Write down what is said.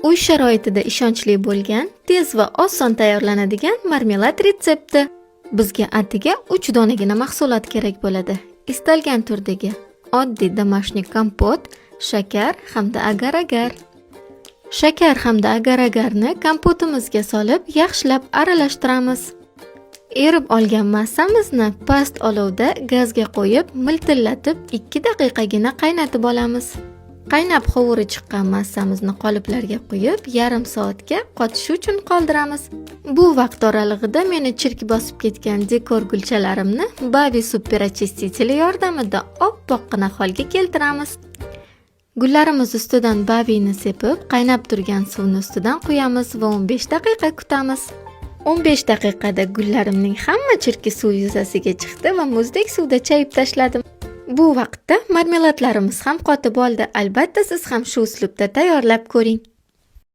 Uy sharoitida ishonchli bo'lgan, tez va oson tayyorlanadigan marmelad retsepti. Bizga atigi 3 donagina mahsulot kerak bo'ladi. Istalgan turdagi oddiy домашний kompot, shakar hamda agar-agar. Shakar hamda agar-agarni kompotimizga solib, yaxshilab aralashtiramiz. Erib olgan massamizni past olovda gazga qo'yib, miltillatib 2 daqiqagina qaynatib olamiz. Qaynab hovuri chiqqan massamizni qoliplarga quyib, yarim soatga qotishi uchun qoldiramiz. Bu vaqt oralig'ida meni chirk bosib ketgan dekor gulchalarimni Baby Super очиститель yordamida oppoqqina holga keltiramiz. Gullarimiz ustidan Baby'ni sepib, qaynab turgan suvni ustidan quyamiz va 15 daqiqa kutamiz. 15 daqiqada gullarimning hamma chirki suv yuzasiga chiqdi va muzdek suvda chayib tashladim. Bu vaqtda marmeladlarimiz ham qotib oldi. Albatta siz ham shu uslubda tayyorlab ko'ring.